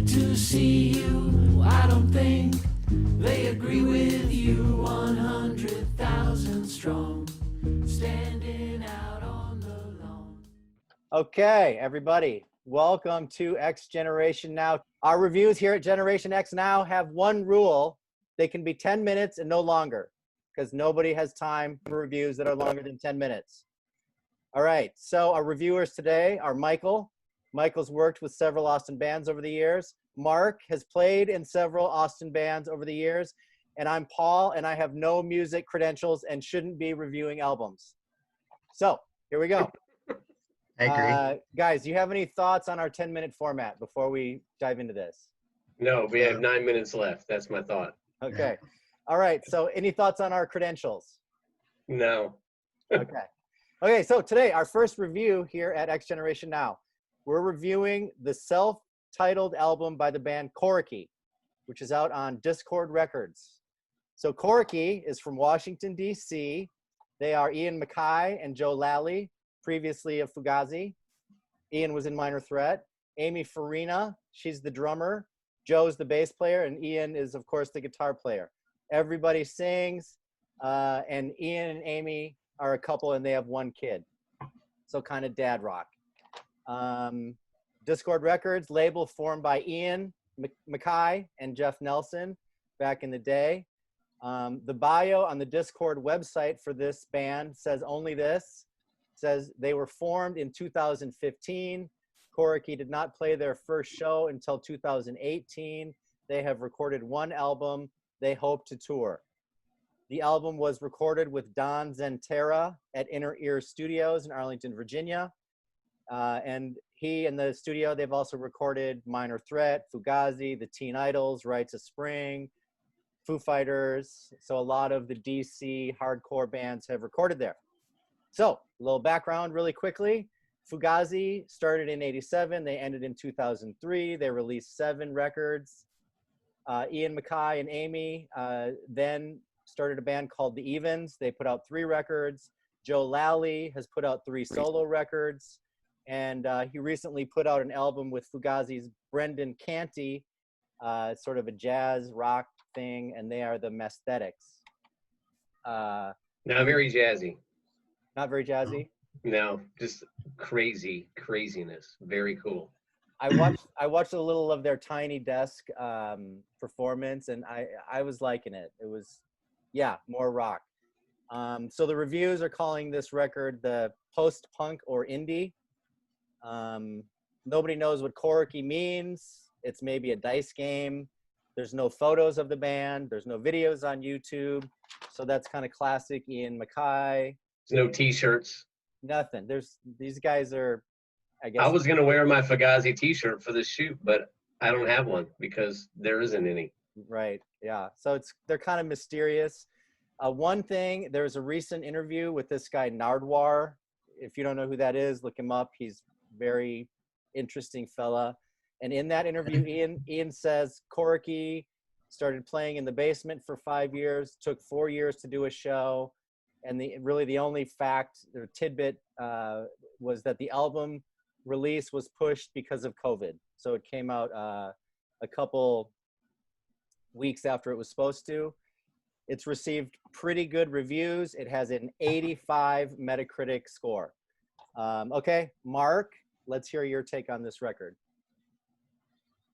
to see you. I don't think they agree with you. 100,000 strong, standing out on the lawn. Okay, everybody, welcome to X Generation Now. Our reviews here at Generation X Now have one rule. They can be 10 minutes and no longer, because nobody has time for reviews that are longer than 10 minutes. All right, so our reviewers today are Michael. Michael's worked with several Austin bands over the years. Mark has played in several Austin bands over the years. And I'm Paul, and I have no music credentials and shouldn't be reviewing albums. So here we go. I agree. Guys, do you have any thoughts on our 10-minute format before we dive into this? No, we have 9 minutes left. That's my thought. Okay. All right. So any thoughts on our credentials? No. Okay. Okay. So today, our first review here at X Generation Now, we're reviewing the self-titled album by the band Coriky, which is out on Discord Records. So Coriky is from Washington, D.C. They are Ian MacKaye and Joe Lally, previously of Fugazi. Ian was in Minor Threat. Amy Farina, she's the drummer. Joe's the bass player, and Ian is, of course, the guitar player. Everybody sings, and Ian and Amy are a couple, and they have one kid. So kind of dad rock. Discord Records, label formed by Ian MacKaye and Jeff Nelson back in the day. The bio on the Discord website for this band says only this. Says they were formed in 2015. Coriky did not play their first show until 2018. They have recorded one album. They hope to tour. The album was recorded with Don Zentera at Inner Ear Studios in Arlington, Virginia. And he and the studio, they've also recorded Minor Threat, Fugazi, the Teen Idols, Rites of Spring, Foo Fighters. So a lot of the DC hardcore bands have recorded there. So a little background really quickly. Fugazi started in '87. They ended in 2003. They released 7 records. Ian MacKaye and Amy then started a band called The Evens. They put out 3 records. Joe Lally has put out 3 solo records. And he recently put out an album with Fugazi's Brendan Canty, sort of a jazz rock thing, and they are the Mesthetics. Not very jazzy. Not very jazzy? No, just craziness. Very cool. I watched a little of their Tiny Desk performance, and I was liking it. It was, yeah, more rock. So the reviews are calling this record the post-punk or indie. Nobody knows what Coriky means. It's maybe a dice game. There's no photos of the band. There's no videos on YouTube. So that's kind of classic Ian MacKaye. There's no t-shirts. Nothing. These guys are, I guess. I was going to wear my Fugazi t-shirt for this shoot, but I don't have one because there isn't any. Right. Yeah. So they're kind of mysterious. One thing, there's a recent interview with this guy Nardwar. If you don't know who that is, look him up. He's very interesting fella. And in that interview, Ian says Coriky started playing in the basement for 5 years, took 4 years to do a show. And really the only fact or tidbit was that the album release was pushed because of COVID. So it came out a couple weeks after it was supposed to. It's received pretty good reviews. It has an 85 Metacritic score. Okay, Mark, let's hear your take on this record.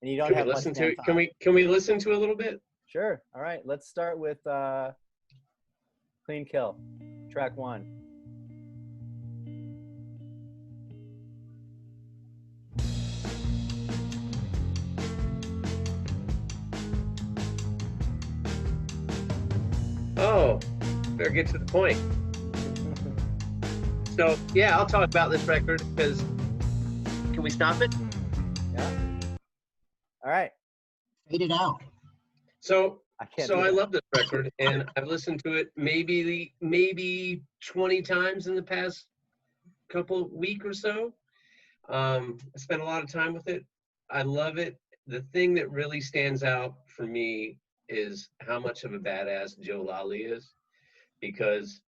And you don't Can have we much listen to it? time. Can we listen to a little bit? Sure. All right. Let's start with Clean Kill, track 1. Oh, better get to the point. So, yeah, I'll talk about this record because, can we stop it? Yeah. All right. Fade it out. So do I that. love this record, and I've listened to it maybe 20 times in the past week or so. I spent a lot of time with it. I love it. The thing that really stands out for me is how much of a badass Joe Lally is, because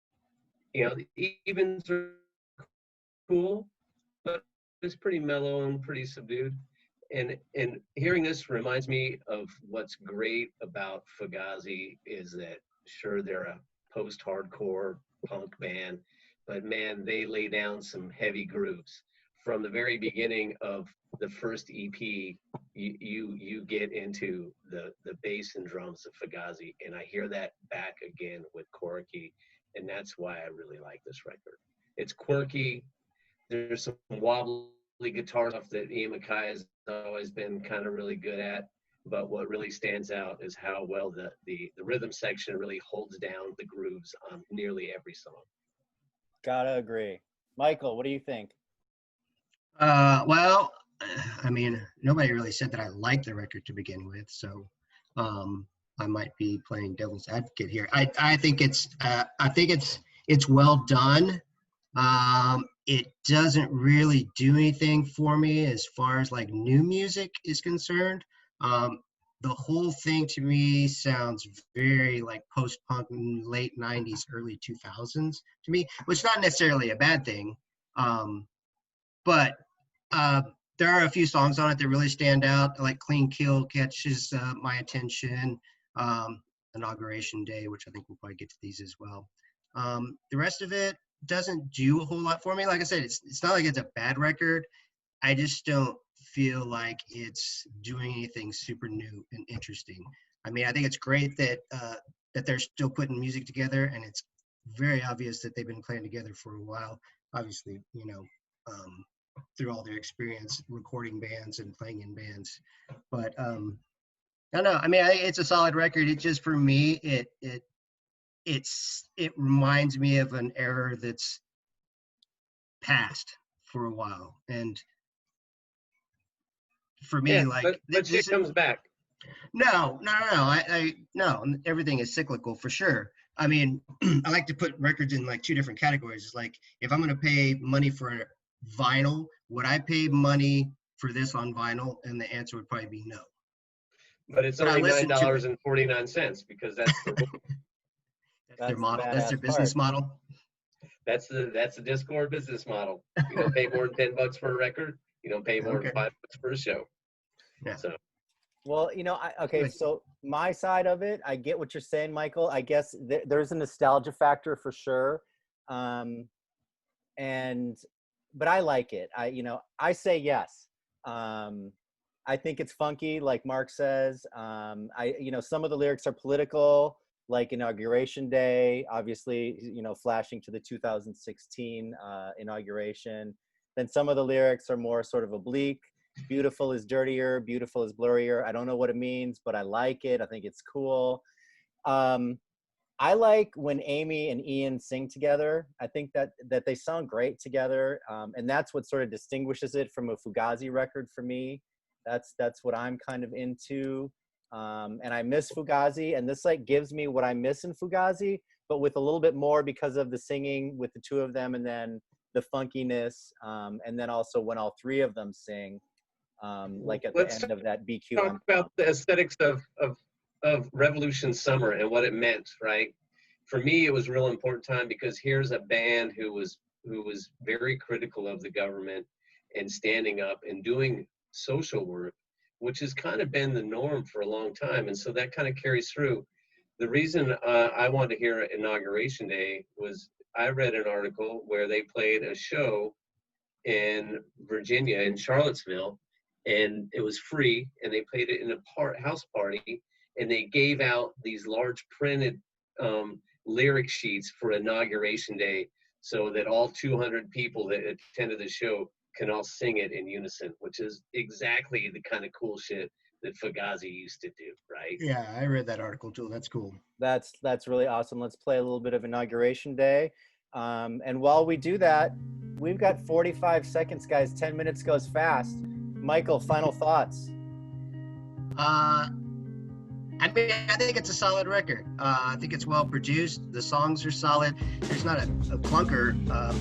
the Evens are cool, but it's pretty mellow and pretty subdued. And hearing this reminds me of what's great about Fugazi is that sure they're a post-hardcore punk band, but man, they lay down some heavy grooves. From the very beginning of the first EP, you get into the bass and drums of Fugazi, and I hear that back again with Coriky, and that's why I really like this record. It's quirky. There's some wobbly guitar stuff that Ian MacKaye has always been kind of really good at. But what really stands out is how well the rhythm section really holds down the grooves on nearly every song. Gotta agree. Michael, what do you think? Well, I mean, nobody really said that I liked the record to begin with, so I might be playing devil's advocate here. I think it's well done. It doesn't really do anything for me as far as like new music is concerned. The whole thing to me sounds very like post-punk, late 90s, early 2000s to me, which is not necessarily a bad thing. But there are a few songs on it that really stand out, like Clean Kill catches my attention, Inauguration Day, which I think we'll probably get to these as well. The rest of it doesn't do a whole lot for me. Like I said, it's not like it's a bad record. I just don't feel like it's doing anything super new and interesting. I mean, I think it's great that that they're still putting music together, and it's very obvious that they've been playing together for a while. Obviously, you know, through all their experience recording bands and playing in bands. But I don't know. I mean, I think it's a solid record. It just, for me, it reminds me of an era that's passed for a while, and for me, Yeah, like but shit comes back. No. No, everything is cyclical for sure. I mean, I like to put records in like two different categories. It's like, if I'm going to pay money for vinyl, would I pay money for this on vinyl? And the answer would probably be no. But it's But I only listen to it. $9.49 because that's the That's their model. the That's their badass business part. model. that's the Discord business model. You don't pay more than $10 for a record. You don't pay more than Okay. $5 for a show. Yeah. So Well, you know, okay, Good. so my side of it, I get what you're saying, Michael. I guess there's a nostalgia factor for sure. But I like it. I say yes. I think it's funky, like Mark says. Some of the lyrics are political, like Inauguration Day, obviously, flashing to the 2016 inauguration. Then some of the lyrics are more sort of oblique. Beautiful is dirtier, beautiful is blurrier. I don't know what it means, but I like it. I think it's cool. I like when Amy and Ian sing together. I think that they sound great together, and that's what sort of distinguishes it from a Fugazi record for me. That's what I'm kind of into, and I miss Fugazi, and this like gives me what I miss in Fugazi, but with a little bit more because of the singing with the two of them, and then the funkiness, and then also when all three of them sing. Like at the Let's end of that BQ. talk about the aesthetics of Revolution Summer and what it meant, right? For me, it was a real important time because here's a band who was very critical of the government and standing up and doing social work, which has kind of been the norm for a long time. And so that kind of carries through. The reason I wanted to hear Inauguration Day was I read an article where they played a show in Virginia, in Charlottesville, and it was free, and they played it in a house party, and they gave out these large printed lyric sheets for Inauguration Day so that all 200 people that attended the show can all sing it in unison, which is exactly the kind of cool shit that Fugazi used to do, right? Yeah, I read that article too. That's cool. That's really awesome. Let's play a little bit of Inauguration Day. And while we do that, we've got 45 seconds, guys. 10 minutes goes fast. Michael, final thoughts. I mean, I think it's a solid record. I think it's well produced. The songs are solid. There's not a clunker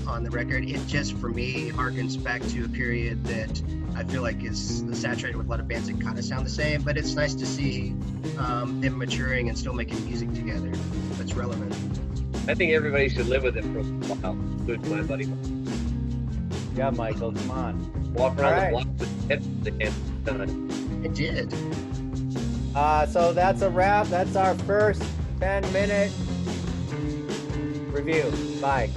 on the record. It just, for me, harkens back to a period that I feel like is saturated with a lot of bands that kind of sound the same. But it's nice to see them maturing and still making music together that's relevant. I think everybody should live with it for a while. Good, my buddy. Yeah, Michael, come on. Walk around All right. the block with headphones in. done. It did. So that's a wrap. That's our first 10-minute review. Bye.